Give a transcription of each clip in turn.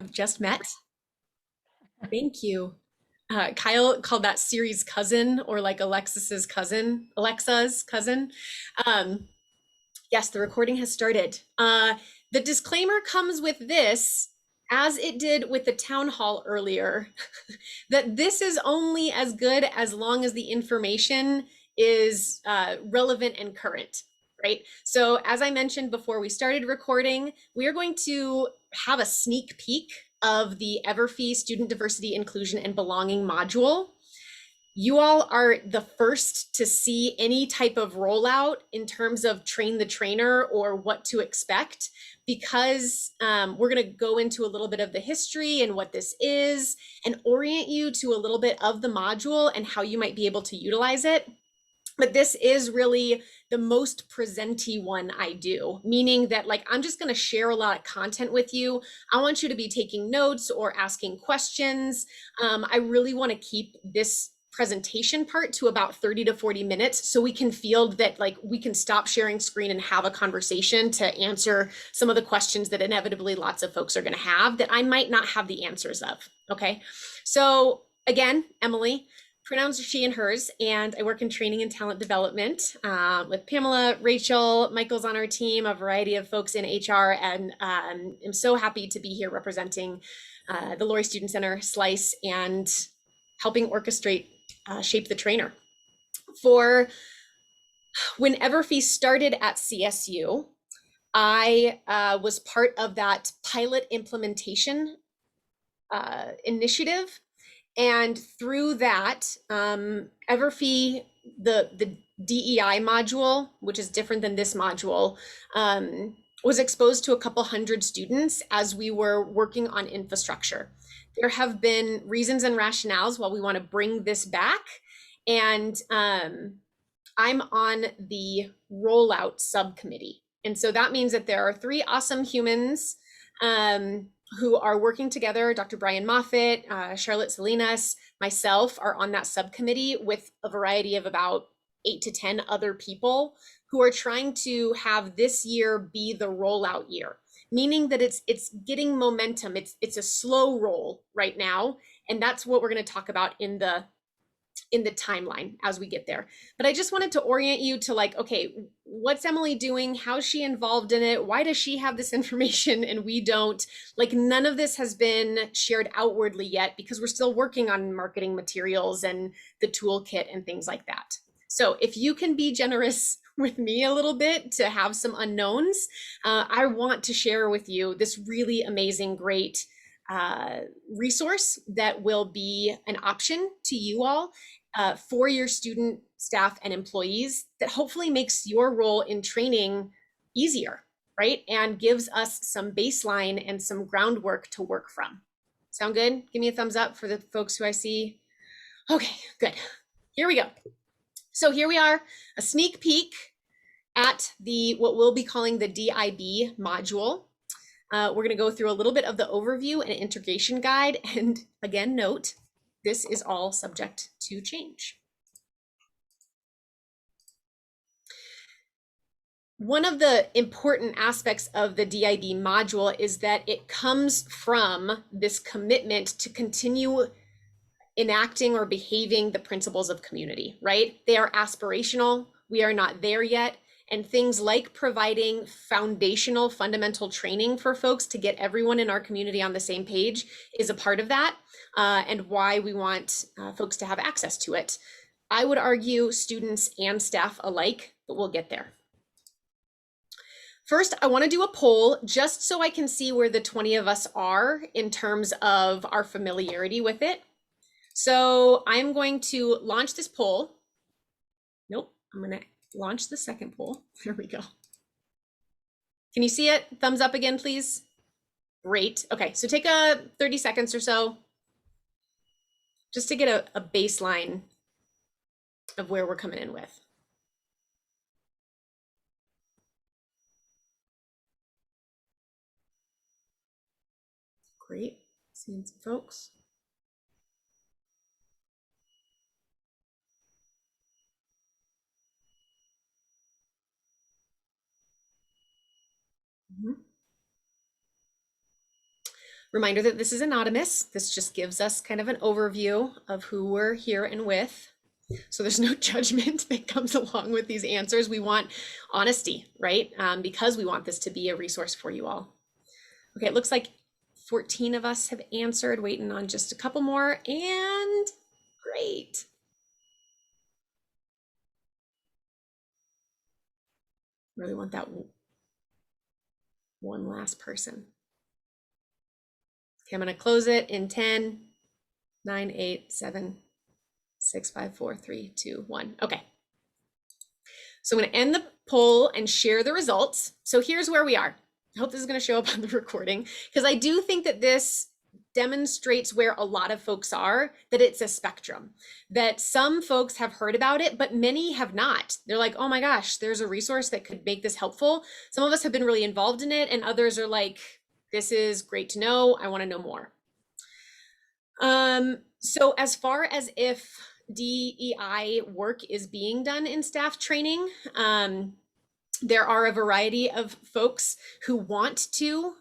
I've just met. Thank you. Kyle called that series cousin or like Alexa's cousin. Um, yes, the recording has started. The disclaimer comes with this, as it did with the town hall earlier, that this is only as good as long as the information is relevant and current, right? So as I mentioned before we started recording, we are going to have a sneak peek of the EverFi Student Diversity, Inclusion, and Belonging module. You all are the first to see any type of rollout in terms of train the trainer or what to expect, because we're going to go into a little bit of the history and what this is and orient you to a little bit of the module and how you might be able to utilize it. But this is really the most presenty one I do, meaning that like I'm just going to share a lot of content with you. I want you to be taking notes or asking questions. I really want to keep this presentation part to about 30 to 40 minutes so we can field that, like we can stop sharing screen and have a conversation to answer some of the questions that inevitably lots of folks are going to have that I might not have the answers of. Okay, so again, Emily, pronouns are she and hers, and I work in training and talent development with Pamela, Rachel, Michael's on our team, a variety of folks in HR, and I'm so happy to be here representing the Lory Student Center, Slice, and helping orchestrate Shape the Trainer. For when EverFi started at CSU, I was part of that pilot implementation initiative. And through that, EverFi, the DEI module, which is different than this module, was exposed to a couple hundred students as we were working on infrastructure. There have been reasons and rationales why we want to bring this back. And I'm on the rollout subcommittee. And so that means that there are three awesome humans who are working together. Dr. Brian Moffitt, Charlotte Salinas, myself are on that subcommittee with a variety of about 8 to 10 other people who are trying to have this year be the rollout year, meaning that it's getting momentum. It's a slow roll right now, and that's what we're going to talk about in the timeline as we get there. But I just wanted to orient you to like, okay, what's Emily doing? How's she involved in it? Why does she have this information and we don't? Like, none of this has been shared outwardly yet because we're still working on marketing materials and the toolkit and things like that. So if you can be generous with me a little bit to have some unknowns, I want to share with you this really amazing, great resource that will be an option to you all for your student, staff, and employees that hopefully makes your role in training easier, right? And gives us some baseline and some groundwork to work from. Sound good? Give me a thumbs up for the folks who I see. Okay, good. Here we go. So here we are, a sneak peek at the what we'll be calling the DIB module. We're going to go through a little bit of the overview and integration guide. And again, note, this is all subject to change. One of the important aspects of the DIB module is that it comes from this commitment to continue enacting or behaving the principles of community, right? They are aspirational. We are not there yet. And things like providing foundational, fundamental training for folks to get everyone in our community on the same page is a part of that, and why we want folks to have access to it. I would argue students and staff alike, but we'll get there. First, I want to do a poll just so I can see where the 20 of us are in terms of our familiarity with it. So I'm going to launch this poll. Nope, I'm going to launch the second poll. There we go. Can you see it? Thumbs up again, please. Great. Okay, so take a 30 seconds or so just to get a baseline of where we're coming in with. Great. Seeing some folks. Reminder that this is anonymous. This just gives us kind of an overview of who we're here and with. So there's no judgment that comes along with these answers. We want honesty, right? Because we want this to be a resource for you all. Okay, it looks like 14 of us have answered, waiting on just a couple more, and great. Really want that one last person. Okay, I'm going to close it in 10, 9, 8, 7, 6, 5, 4, 3, 2, 1. Okay. So I'm going to end the poll and share the results. So here's where we are. I hope this is going to show up on the recording, because I do think that this demonstrates where a lot of folks are, that it's a spectrum, that some folks have heard about it, but many have not. They're like, oh my gosh, there's a resource that could make this helpful. Some of us have been really involved in it, and others are like, this is great to know. I want to know more. So as far as if DEI work is being done in staff training, there are a variety of folks who want to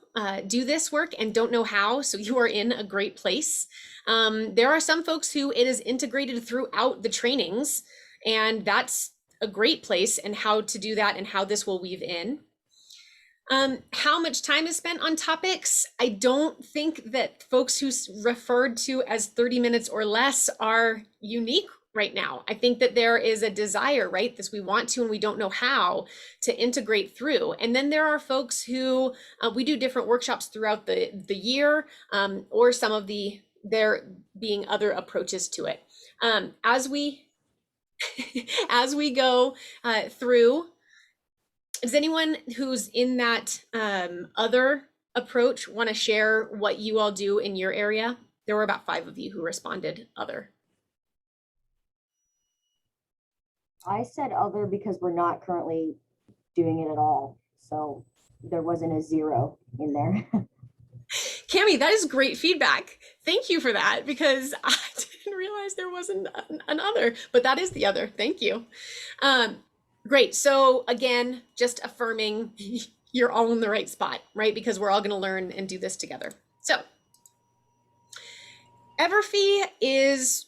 do this work and don't know how, so you are in a great place. There are some folks who it is integrated throughout the trainings, and that's a great place, and how to do that and how this will weave in. How much time is spent on topics? I don't think that folks who referred to as 30 minutes or less are unique right now. I think that there is a desire, right? This we want to, and we don't know how to integrate through. And then there are folks who we do different workshops throughout the year, or some of there being other approaches to it. As we go through, does anyone who's in that other approach want to share what you all do in your area? There were about 5 of you who responded other. I said other because we're not currently doing it at all. So there wasn't a 0 in there. Cami, that is great feedback. Thank you for that, because I didn't realize there wasn't an other, but that is the other. Thank you. Great. So again, just affirming you're all in the right spot, right? Because we're all going to learn and do this together. So EverFi is,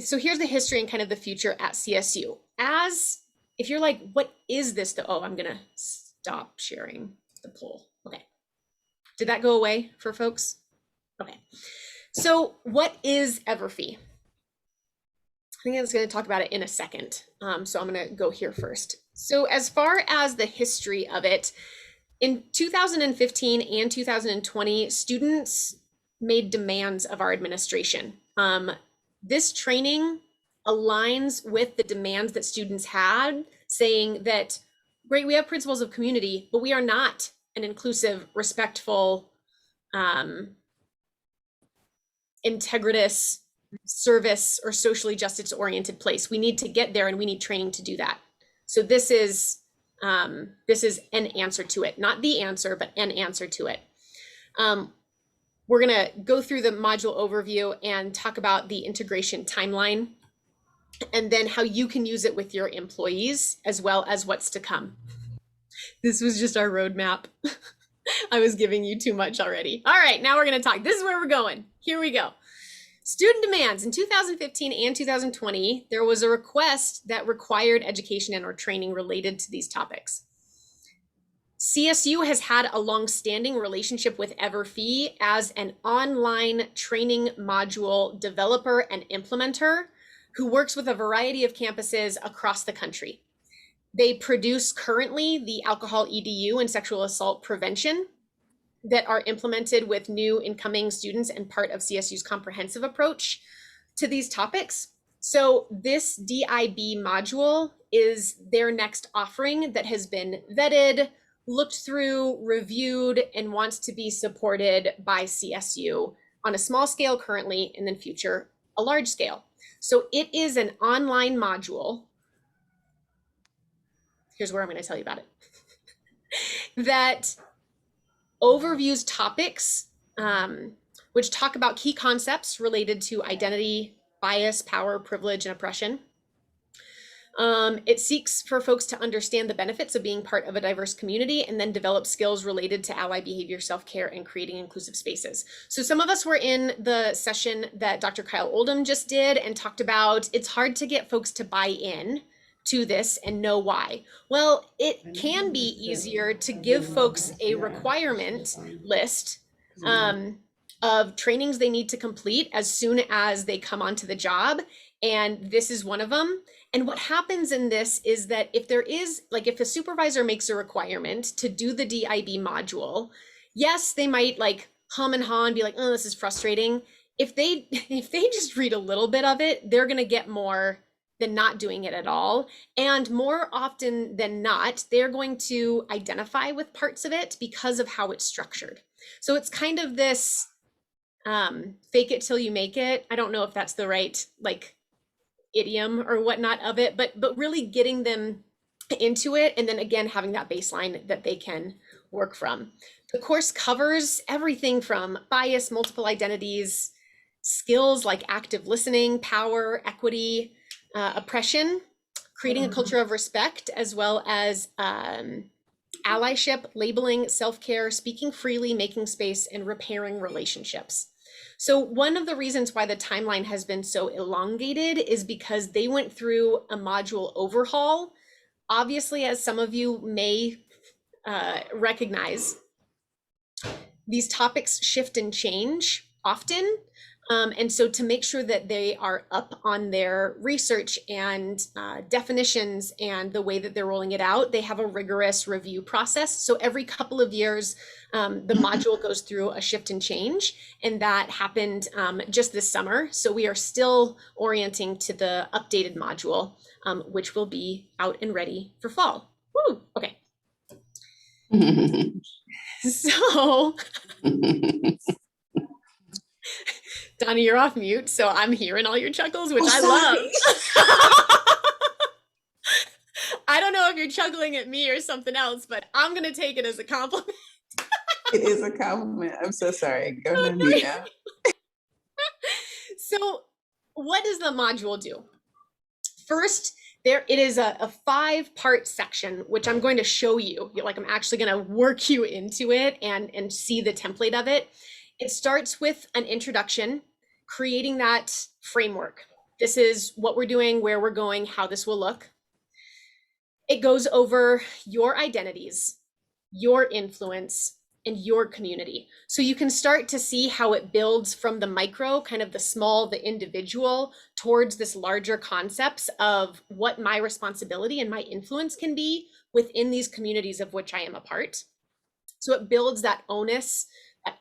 so here's the history and kind of the future at CSU. If you're like, what is this? Oh, I'm going to stop sharing the poll. Okay. Did that go away for folks? Okay. So what is EverFi? I think I was going to talk about it in a second. So I'm going to go here first. So as far as the history of it, in 2015 and 2020, students made demands of our administration. This training aligns with the demands that students had, saying that, great, we have principles of community, but we are not an inclusive, respectful, integritous, service or socially justice oriented place. We need to get there, and we need training to do that. So this is an answer to it, not the answer, but an answer to it. We're gonna go through the module overview and talk about the integration timeline, and then how you can use it with your employees, as well as what's to come. This was just our roadmap. I was giving you too much already. All right, now we're gonna talk. This is where we're going. Here we go. Student demands. In 2015 and 2020, there was a request that required education and or training related to these topics. CSU has had a long-standing relationship with EverFi as an online training module developer and implementer who works with a variety of campuses across the country. They produce currently the alcohol EDU and sexual assault prevention that are implemented with new incoming students and part of CSU's comprehensive approach to these topics. So this DIB module is their next offering that has been vetted, looked through, reviewed, and wants to be supported by CSU on a small scale currently, and then future a large scale. So it is an online module. Here's where I'm going to tell you about it. That overviews topics which talk about key concepts related to identity, bias, power, privilege, and oppression. It seeks for folks to understand the benefits of being part of a diverse community and then develop skills related to ally behavior, self-care, and creating inclusive spaces. So some of us were in the session that Dr. Kyle Oldham just did and talked about it's hard to get folks to buy in to this and know why. Well, it can be easier to give folks a requirement list of trainings they need to complete as soon as they come onto the job. And this is one of them. And what happens in this is that if there is, like if a supervisor makes a requirement to do the DIB module, yes, they might like hum and haw and be like, oh, this is frustrating. If they just read a little bit of it, they're going to get more than not doing it at all. And more often than not, they're going to identify with parts of it because of how it's structured. So it's kind of this fake it till you make it. I don't know if that's the right like idiom or whatnot of it, but really getting them into it, and then again having that baseline that they can work from. The course covers everything from bias, multiple identities, skills like active listening, power, equity, oppression, creating a culture of respect, as well as allyship, labeling, self-care, speaking freely, making space, and repairing relationships. So one of the reasons why the timeline has been so elongated is because they went through a module overhaul. Obviously, as some of you may recognize, these topics shift and change often. And so to make sure that they are up on their research and definitions and the way that they're rolling it out, they have a rigorous review process. So every couple of years, the module goes through a shift and change, and that happened just this summer. So we are still orienting to the updated module, which will be out and ready for fall. Woo, okay. So Donnie, you're off mute, so I'm hearing all your chuckles, which I love. I don't know if you're chuckling at me or something else, but I'm going to take it as a compliment. It is a compliment. I'm so sorry. Go ahead, Nina. So what does the module do? First, it is a 5-part section, which I'm going to show you. Like I'm actually going to work you into it and see the template of it. It starts with an introduction, creating that framework. This is what we're doing, where we're going, how this will look. It goes over your identities, your influence, and your community. So you can start to see how it builds from the micro, kind of the small, the individual, towards this larger concepts of what my responsibility and my influence can be within these communities of which I am a part. So it builds that onus,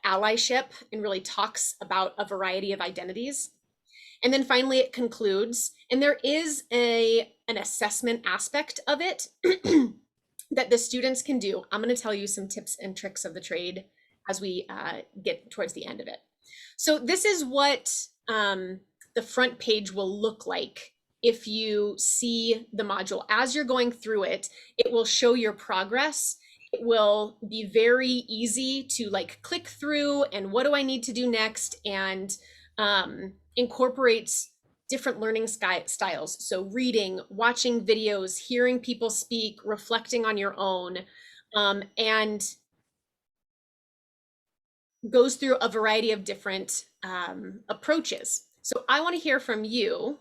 allyship, and really talks about a variety of identities. And then finally it concludes, and there is an assessment aspect of it that the students can do. I'm going to tell you some tips and tricks of the trade as we get towards the end of it. So this is what the front page will look like if you see the module. As you're going through it, it will show your progress. It will be very easy to like click through and what do I need to do next, and incorporates different learning styles. So reading, watching videos, hearing people speak, reflecting on your own, and goes through a variety of different approaches. So I want to hear from you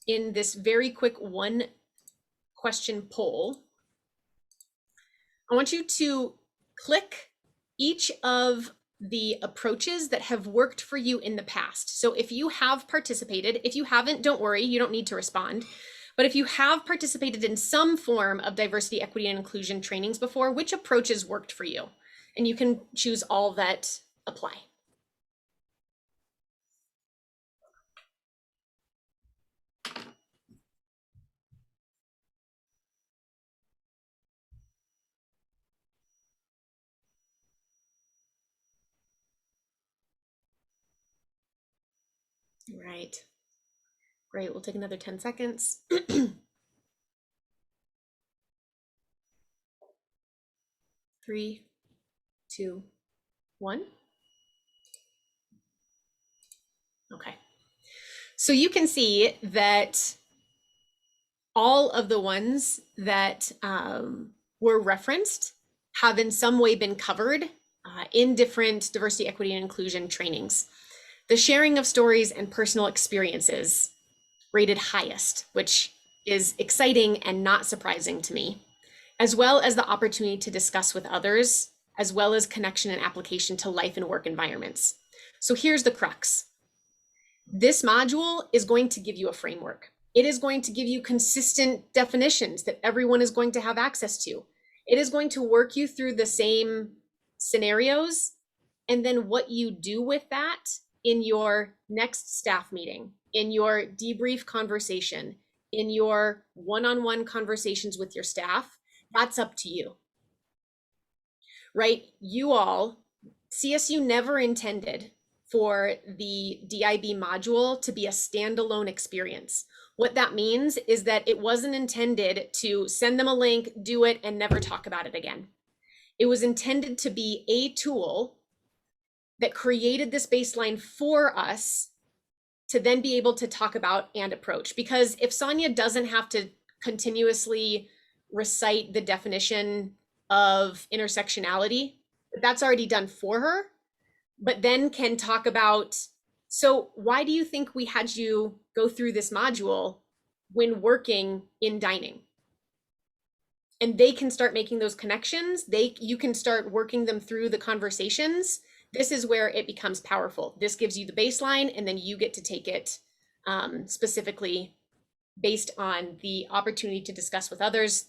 in this very quick 1-question poll. I want you to click each of the approaches that have worked for you in the past. So if you have participated, if you haven't, don't worry, you don't need to respond. But if you have participated in some form of diversity, equity, and inclusion trainings before, which approaches worked for you? And you can choose all that apply. Right. Great, we'll take another 10 seconds. 3, 2, 1. Okay. So you can see that all of the ones that were referenced have in some way been covered in different diversity, equity, and inclusion trainings. The sharing of stories and personal experiences rated highest, which is exciting and not surprising to me, as well as the opportunity to discuss with others, as well as connection and application to life and work environments. So here's the crux. This module is going to give you a framework. It is going to give you consistent definitions that everyone is going to have access to. It is going to work you through the same scenarios, and then what you do with that in your next staff meeting, in your debrief conversation, in your one-on-one conversations with your staff, that's up to you, right? You all, CSU never intended for the DIB module to be a standalone experience. What that means is that it wasn't intended to send them a link, do it, and never talk about it again. It was intended to be a tool that created this baseline for us to then be able to talk about and approach. Because if Sonia doesn't have to continuously recite the definition of intersectionality, that's already done for her, but then can talk about, so why do you think we had you go through this module when working in dining? And they can start making those connections. You can start working them through the conversations. This is where it becomes powerful. This gives you the baseline, and then you get to take it specifically based on the opportunity to discuss with others,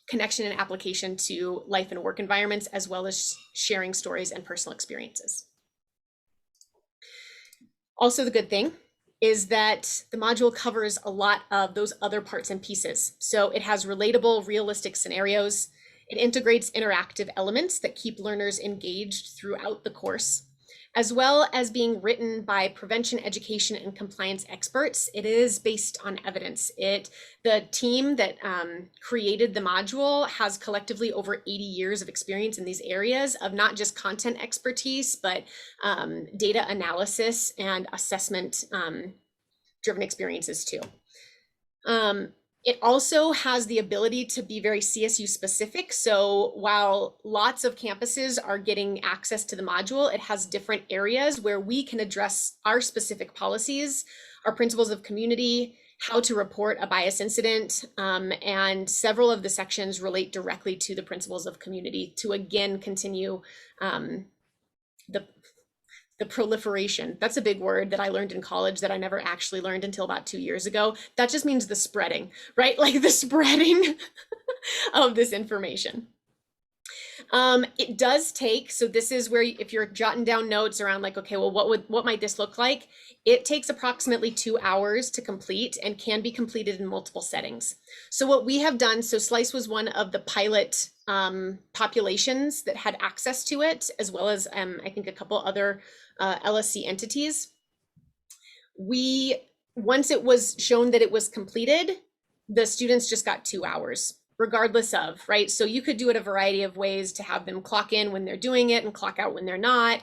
connection and application to life and work environments, as well as sharing stories and personal experiences. Also, the good thing is that the module covers a lot of those other parts and pieces. So it has relatable, realistic scenarios. It integrates interactive elements that keep learners engaged throughout the course, as well as being written by prevention, education, and compliance experts. It is based on evidence. The team that created the module has collectively over 80 years of experience in these areas of not just content expertise, but data analysis and assessment driven experiences too. It also has the ability to be very CSU specific. So while lots of campuses are getting access to the module, it has different areas where we can address our specific policies, our principles of community, how to report a bias incident, and several of the sections relate directly to the principles of community to again continue the proliferation. That's a big word that I learned in college that I never actually learned until about 2 years ago. That just means the spreading, right? Like the spreading of this information. It does take, so this is where if you're jotting down notes around like, okay, well, what might this look like? It takes approximately 2 hours to complete and can be completed in multiple settings. So what we have done, so SLICE was one of the pilot populations that had access to it, as well as I think a couple other LSC entities. Once it was shown that it was completed, the students just got 2 hours, regardless of, right? So you could do it a variety of ways to have them clock in when they're doing it and clock out when they're not.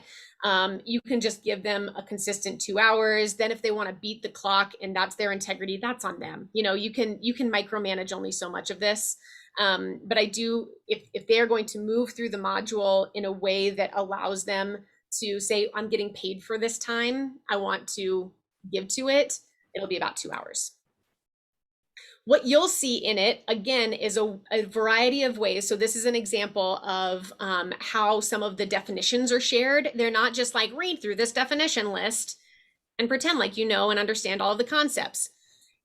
You can just give them a consistent 2 hours. Then if they want to beat the clock and that's their integrity, that's on them. You know, you can micromanage only so much of this. But I do, if they are going to move through the module in a way that allows them to say, I'm getting paid for this time, I want to give to it, it'll be about 2 hours. What you'll see in it, again, is a variety of ways. So this is an example of how some of the definitions are shared. They're not just like, read through this definition list and pretend like you know and understand all of the concepts.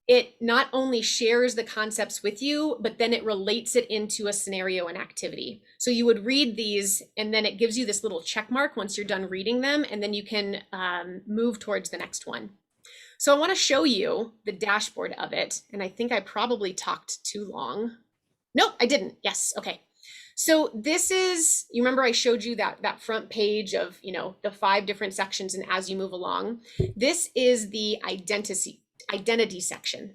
It not only shares the concepts with you, but then it relates it into a scenario and activity. So you would read these and then it gives you this little check mark once you're done reading them, and then you can move towards the next one. So I want to show you the dashboard of it. And I think I probably talked too long. Nope, I didn't. Yes. Okay. So this is, you remember I showed you that front page of, you know, the 5 different sections, and as you move along, this is the identity section,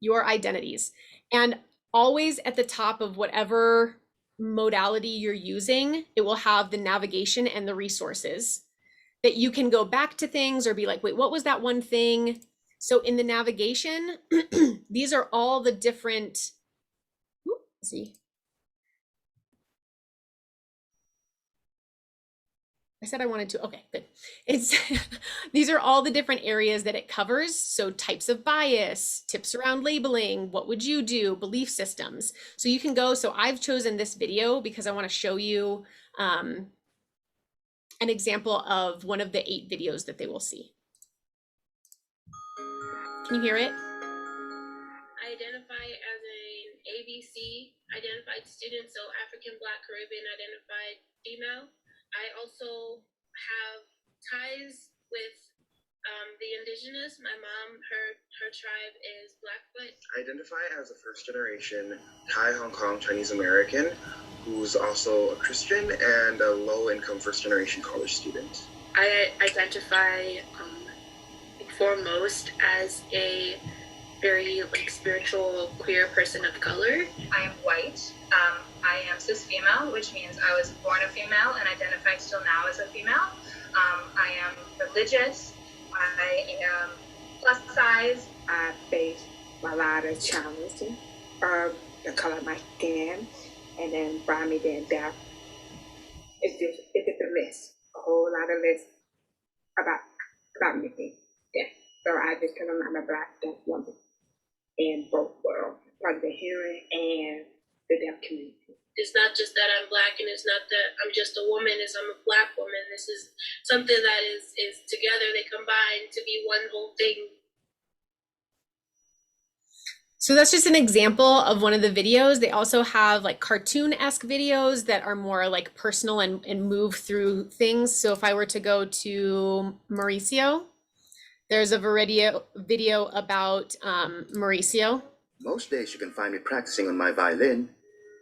your identities. And always at the top of whatever modality you're using, it will have the navigation and the resources that you can go back to things or be like, wait, what was that one thing? So in the navigation, these are all the different, let's see. I said I wanted to, okay, good. It's, these are all the different areas that it covers. So types of bias, tips around labeling, what would you do, belief systems. So you can go, so I've chosen this video because I want to show you an example of one of the 8 videos that they will see. Can you hear it? I identify as an ABC identified student, so African, Black, Caribbean identified female. I also have ties with the indigenous. My mom, her tribe is Blackfoot. I identify as a first generation Thai Hong Kong Chinese American who's also a Christian and a low income first generation college student. I identify foremost as a very spiritual queer person of color. I am white. I am cis female, which means I was born a female and identify still now as a female. I am religious. I am plus size. I face a lot of challenges, the color of my skin, and then finally then death. It's a list, a whole lot of lists about me. Yeah. So I just tell them I'm a Black deaf woman in both worlds, part of the hearing and the deaf community. It's not just that I'm Black, and it's not that I'm just a woman, it's I'm a Black woman. This is something that is together, they combine to be one whole thing. So that's just an example of one of the videos. They also have like cartoon-esque videos that are more like personal and move through things. So if I were to go to Mauricio, there's a video about Mauricio. Most days you can find me practicing on my violin,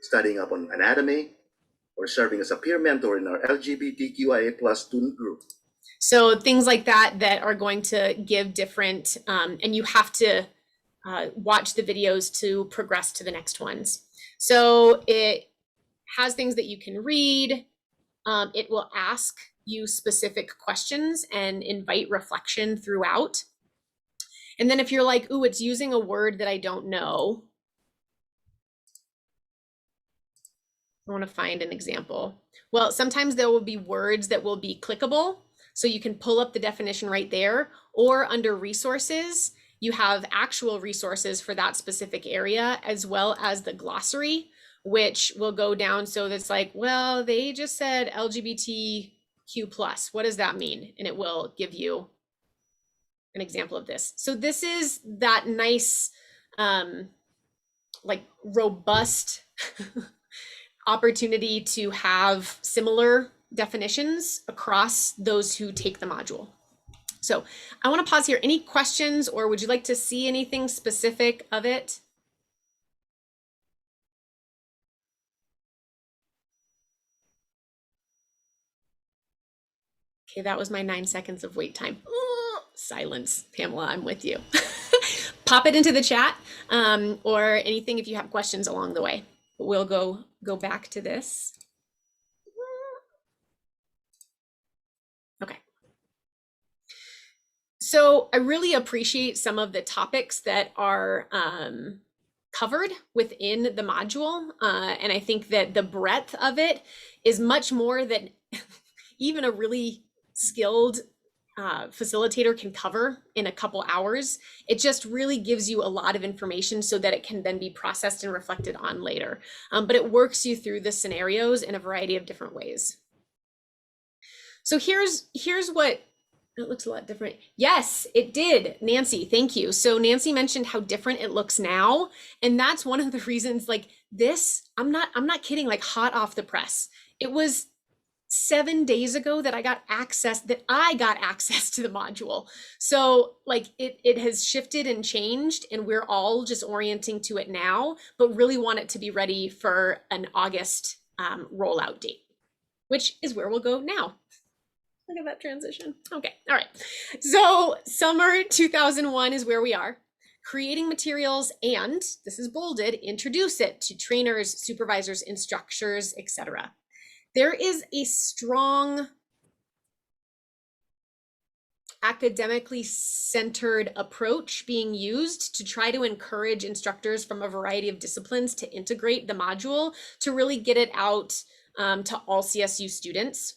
studying up on anatomy, or serving as a peer mentor in our LGBTQIA+ student group. So things like that that are going to give different, and you have to watch the videos to progress to the next ones. So it has things that you can read. It will ask you specific questions and invite reflection throughout. And then if you're like, ooh, it's using a word that I don't know, I want to find an example. Well, sometimes there will be words that will be clickable. So you can pull up the definition right there, or under resources, you have actual resources for that specific area, as well as the glossary, which will go down. So that's like, well, they just said LGBTQ+. What does that mean? And it will give you an example of this. So this is that nice, like robust opportunity to have similar definitions across those who take the module. So I want to pause here. Any questions, or would you like to see anything specific of it? Okay, that was my 9 seconds of wait time. Oh, silence, Pamela, I'm with you. Pop it into the chat, or anything if you have questions along the way. We'll go back to this. Okay. So I really appreciate some of the topics that are covered within the module. And I think that the breadth of it is much more than even a really skilled facilitator can cover in a couple hours. It just really gives you a lot of information so that it can then be processed and reflected on later. But it works you through the scenarios in a variety of different ways. So here's what it looks a lot different. Yes, it did. Nancy, thank you. So Nancy mentioned how different it looks now. And that's one of the reasons, like this, I'm not kidding, like hot off the press. It was 7 days ago that I got access to the module. So like it has shifted and changed, and we're all just orienting to it now, but really want it to be ready for an August rollout date, which is where we'll go now. Look at that transition. Okay, all right. So summer 2001 is where we are. Creating materials, and this is bolded, introduce it to trainers, supervisors, instructors, etc. There is a strong academically centered approach being used to try to encourage instructors from a variety of disciplines to integrate the module to really get it out to all CSU students.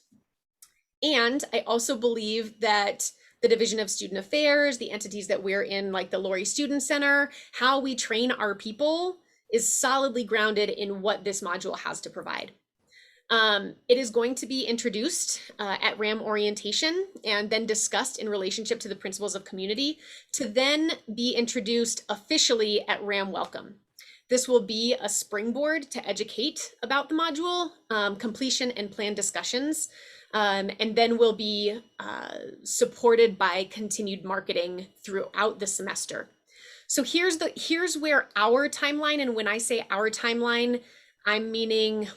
And I also believe that the Division of Student Affairs, the entities that we're in, like the Lory Student Center, how we train our people is solidly grounded in what this module has to provide. It is going to be introduced at RAM orientation and then discussed in relationship to the principles of community to then be introduced officially at RAM welcome. This will be a springboard to educate about the module, completion and plan discussions, and then will be supported by continued marketing throughout the semester. So here's where our timeline, and when I say our timeline, I'm meaning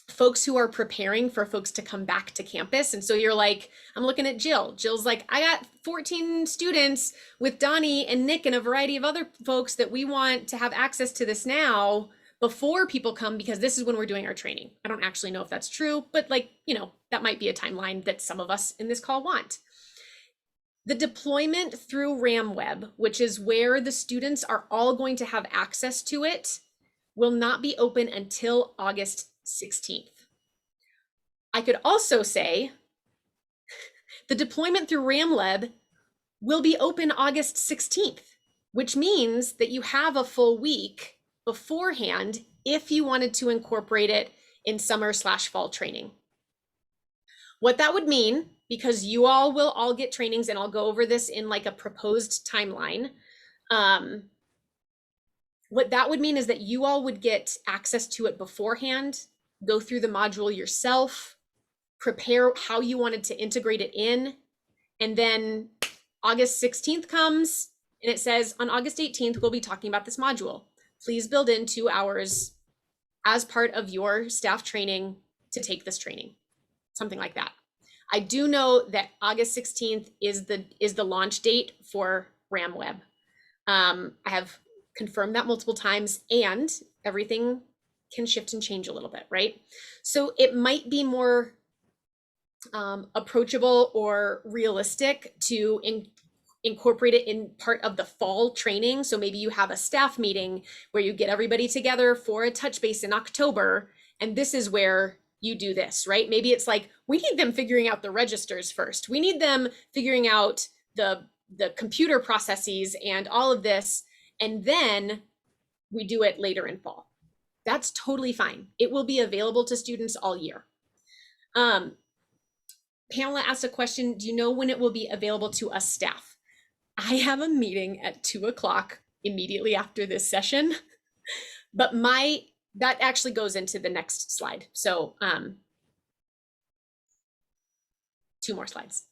folks who are preparing for folks to come back to campus. And so you're like, I'm looking at Jill. Jill's like, I got 14 students with Donnie and Nick and a variety of other folks that we want to have access to this now before people come, because this is when we're doing our training. I don't actually know if that's true, but like, you know, that might be a timeline that some of us in this call want. The deployment through RamWeb, which is where the students are all going to have access to it, will not be open until August 16th. I could also say the deployment through RamWeb will be open August 16th, which means that you have a full week beforehand if you wanted to incorporate it in summer/fall training. What that would mean, because you all will all get trainings, and I'll go over this in like a proposed timeline. What that would mean is that you all would get access to it beforehand, go through the module yourself, prepare how you wanted to integrate it in, and then August 16th comes and it says on August 18th, we'll be talking about this module. Please build in 2 hours as part of your staff training to take this training, something like that. I do know that August 16th is the launch date for RamWeb. I have confirmed that multiple times, and everything can shift and change a little bit, right? So it might be more approachable or realistic to incorporate it in part of the fall training. So maybe you have a staff meeting where you get everybody together for a touch base in October, and this is where you do this, right? Maybe it's like, we need them figuring out the registers first. We need them figuring out the computer processes and all of this, and then we do it later in fall. That's totally fine. It will be available to students all year. Pamela asked a question, do you know when it will be available to us staff? I have a meeting at 2 o'clock immediately after this session, but that actually goes into the next slide. So 2 more slides.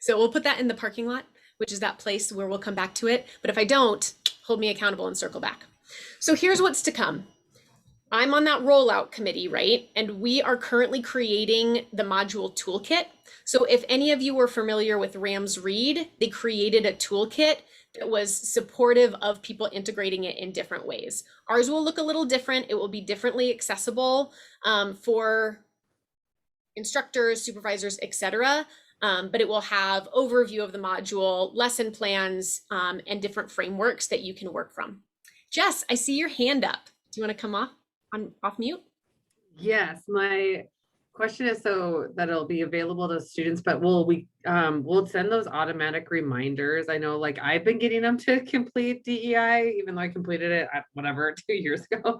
So we'll put that in the parking lot, which is that place where we'll come back to it. But if I don't, hold me accountable and circle back. So here's what's to come. I'm on that rollout committee, right? And we are currently creating the module toolkit. So if any of you were familiar with Rams Read, they created a toolkit that was supportive of people integrating it in different ways. Ours will look a little different. It will be differently accessible for instructors, supervisors, etc. But it will have overview of the module, lesson plans, and different frameworks that you can work from. Jess, I see your hand up. Do you want to come off mute? Yes, my question is so that it'll be available to students, but will we we'll send those automatic reminders? I know, like, I've been getting them to complete DEI, even though I completed it at whatever 2 years ago.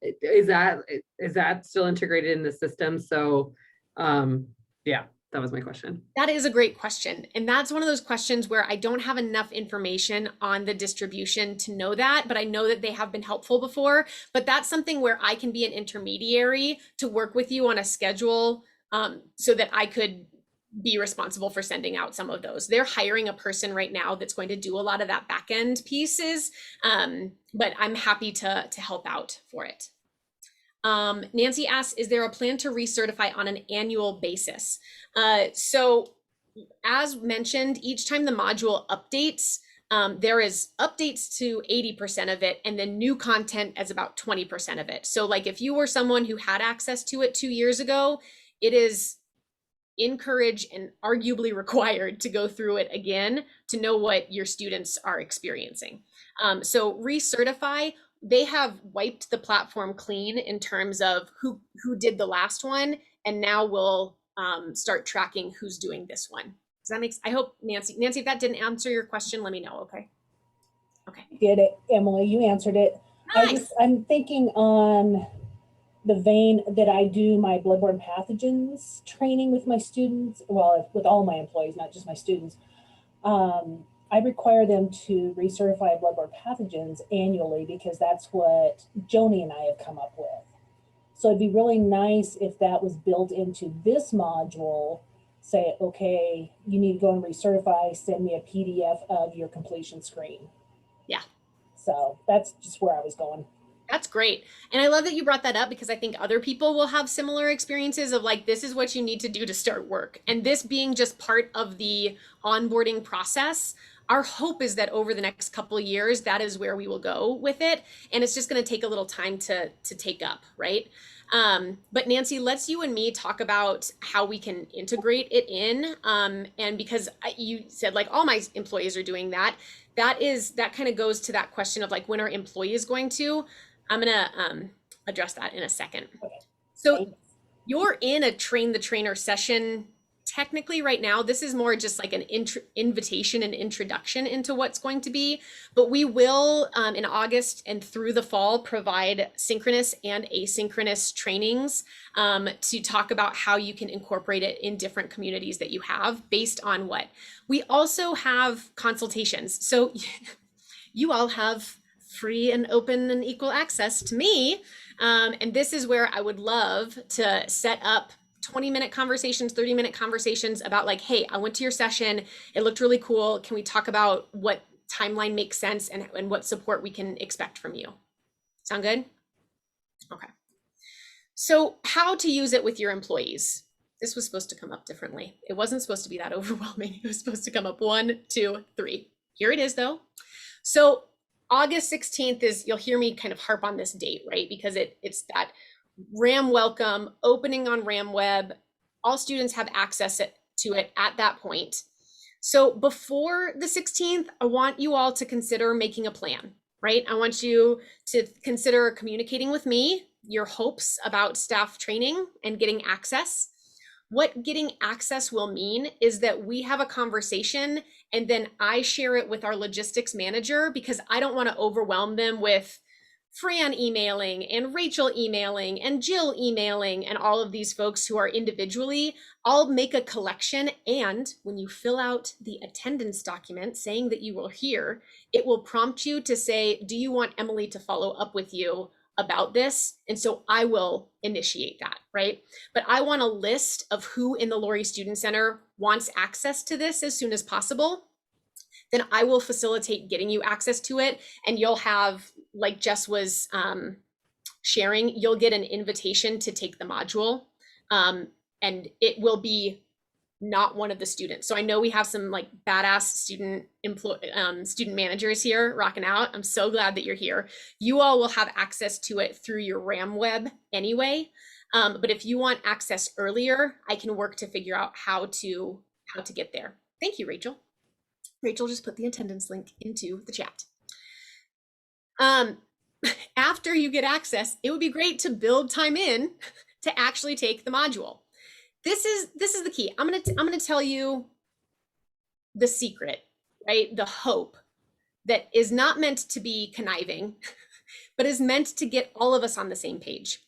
Is that still integrated in the system? So yeah, that was my question. That is a great question. And that's one of those questions where I don't have enough information on the distribution to know that, but I know that they have been helpful before. But that's something where I can be an intermediary to work with you on a schedule so that I could be responsible for sending out some of those. They're hiring a person right now that's going to do a lot of that back end pieces, but I'm happy to help out for it. Nancy asks, is there a plan to recertify on an annual basis? So as mentioned, each time the module updates, there is updates to 80% of it, and then new content as about 20% of it. So like if you were someone who had access to it 2 years ago, it is encouraged and arguably required to go through it again to know what your students are experiencing. So recertify, they have wiped the platform clean in terms of who did the last one, and now we'll start tracking who's doing this one. Does that make sense? I hope, Nancy, if that didn't answer your question, let me know, okay? Okay. Did it, Emily, you answered it. Nice. I'm thinking on the vein that I do my bloodborne pathogens training with my students, well, with all my employees, not just my students. I require them to recertify bloodborne pathogens annually because that's what Joni and I have come up with. So it'd be really nice if that was built into this module. Say, okay, you need to go and recertify, send me a PDF of your completion screen. Yeah. So that's just where I was going. That's great. And I love that you brought that up because I think other people will have similar experiences of like, this is what you need to do to start work. And this being just part of the onboarding process, our hope is that over the next couple of years, that is where we will go with it. And it's just going to take a little time to take up, right? But Nancy, let's you and me talk about how we can integrate it in. And because you said like all my employees are doing that, that kind of goes to that question of like, when are employees going to? I'm going to address that in a second. Okay. So you're in a train the trainer session. Technically right now, this is more just like an invitation and introduction into what's going to be, but we will in August and through the fall provide synchronous and asynchronous trainings to talk about how you can incorporate it in different communities that you have based on what. We also have consultations. So you all have free and open and equal access to me. And this is where I would love to set up 20-minute conversations, 30-minute conversations about like, hey, I went to your session. It looked really cool. Can we talk about what timeline makes sense and what support we can expect from you? Sound good? Okay. So how to use it with your employees. This was supposed to come up differently. It wasn't supposed to be that overwhelming. It was supposed to come up 1, 2, 3. Here it is though. So August 16th is, you'll hear me kind of harp on this date, right? Because it's that RAM welcome opening on RamWeb. All students have access to it at that point. So before the 16th, I want you all to consider making a plan, right? I want you to consider communicating with me your hopes about staff training and getting access. What getting access will mean is that we have a conversation and then I share it with our logistics manager because I don't want to overwhelm them with Fran emailing and Rachel emailing and Jill emailing and all of these folks who are individually. I'll make a collection, and when you fill out the attendance document saying that you will here, it will prompt you to say, do you want Emily to follow up with you about this? And so I will initiate that, right? But I want a list of who in the Lory Student Center wants access to this as soon as possible. Then I will facilitate getting you access to it, and you'll have, like Jess was sharing, you'll get an invitation to take the module, and it will be not one of the students. So I know we have some like badass student managers here rocking out. I'm so glad that you're here. You all will have access to it through your RamWeb anyway. But if you want access earlier, I can work to figure out how to get there. Thank you, Rachel. Rachel just put the attendance link into the chat. After you get access, it would be great to build time in to actually take the module. This is the key. I'm gonna tell you the secret, right? The hope that is not meant to be conniving, but is meant to get all of us on the same page.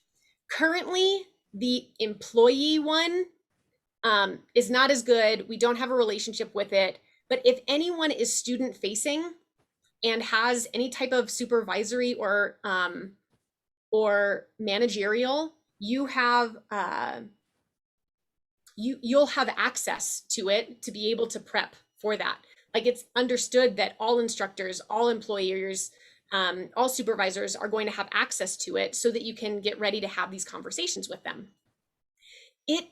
Currently, the employee one is not as good. We don't have a relationship with it. But if anyone is student facing and has any type of supervisory or managerial, you have you'll have access to it to be able to prep for that. Like, it's understood that all instructors, all employers, all supervisors are going to have access to it so that you can get ready to have these conversations with them. It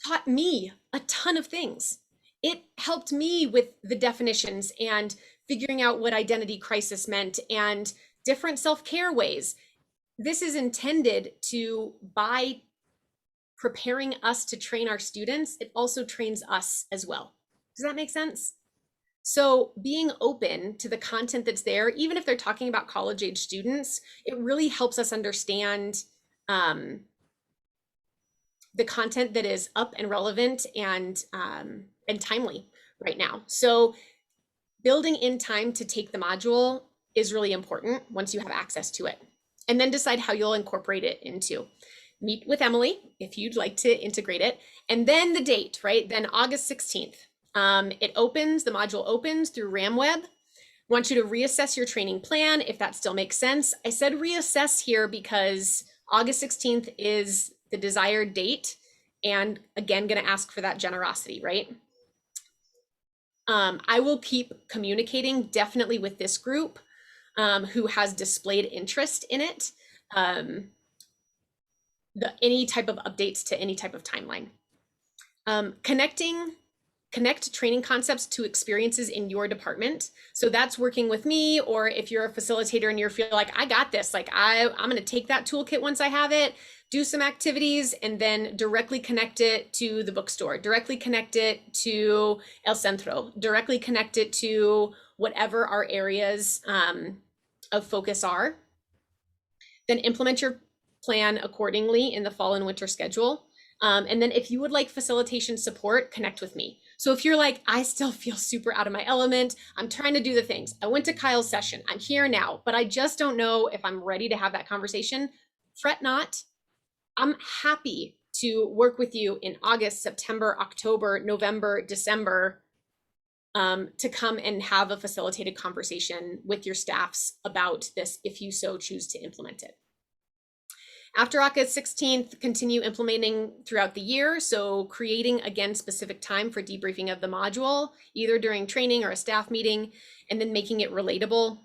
taught me a ton of things. It helped me with the definitions and figuring out what identity crisis meant and different self-care ways. This is intended to buy preparing us to train our students, it also trains us as well. Does that make sense? So being open to the content that's there, even if they're talking about college age students, it really helps us understand the content that is up and relevant and timely right now. So building in time to take the module is really important once you have access to it. And then decide how you'll incorporate it into. Meet with Emily if you'd like to integrate it. And then the date, right? Then August 16th. It opens, the module opens through RamWeb. Want you to reassess your training plan if that still makes sense. I said reassess here because August 16th is the desired date. And again, going to ask for that generosity, right? I will keep communicating definitely with this group who has displayed interest in it. Any type of updates to any type of timeline. Connect training concepts to experiences in your department. So that's working with me, or if you're a facilitator and you feel like, I got this, like I'm gonna take that toolkit once I have it, do some activities, and then directly connect it to the bookstore, directly connect it to El Centro, directly connect it to whatever our areas of focus are. Then implement your plan accordingly in the fall and winter schedule. And then if you would like facilitation support, connect with me. So if you're like, I still feel super out of my element, I'm trying to do the things. I went to Kyle's session, I'm here now, but I just don't know if I'm ready to have that conversation. Fret not. I'm happy to work with you in August, September, October, November, December, to come and have a facilitated conversation with your staffs about this if you so choose to implement it. After August 16th, continue implementing throughout the year. So creating, again, specific time for debriefing of the module, either during training or a staff meeting, and then making it relatable.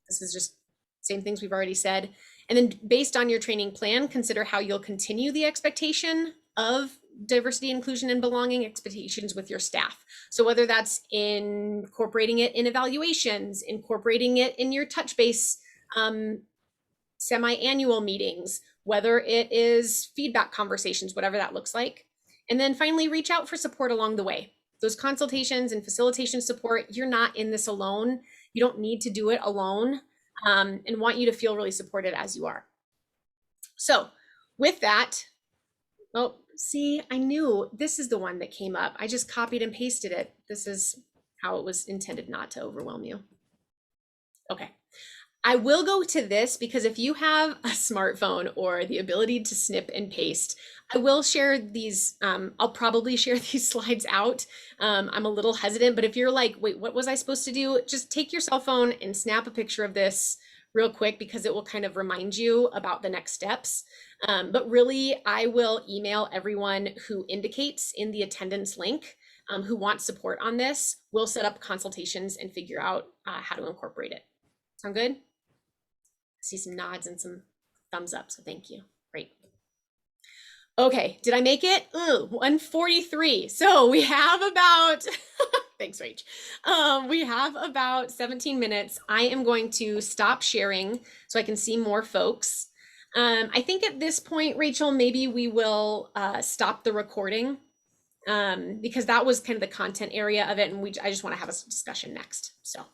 This is just same things we've already said. And then based on your training plan, consider how you'll continue the expectation of diversity, inclusion, and belonging expectations with your staff. So whether that's incorporating it in evaluations, incorporating it in your touch base semi-annual meetings, whether it is feedback conversations, whatever that looks like. And then finally, reach out for support along the way. Those consultations and facilitation support, you're not in this alone. You don't need to do it alone, and want you to feel really supported as you are. So with that, oh, see, I knew this is the one that came up. I just copied and pasted it. This is how it was intended not to overwhelm you. Okay. I will go to this because if you have a smartphone or the ability to snip and paste, I will share these. I'll probably share these slides out. I'm a little hesitant, but if you're like, wait, what was I supposed to do? Just take your cell phone and snap a picture of this real quick because it will kind of remind you about the next steps. But really, I will email everyone who indicates in the attendance link who wants support on this. We'll set up consultations and figure out how to incorporate it. Sound good? I see some nods and some thumbs up, so thank you. Great. Okay, did I make it? Ooh, 1:43. So we have about, thanks, Rach. We have about 17 minutes. I am going to stop sharing so I can see more folks. I think at this point, Rachel, maybe we will stop the recording because that was kind of the content area of it, and I just want to have a discussion next. So.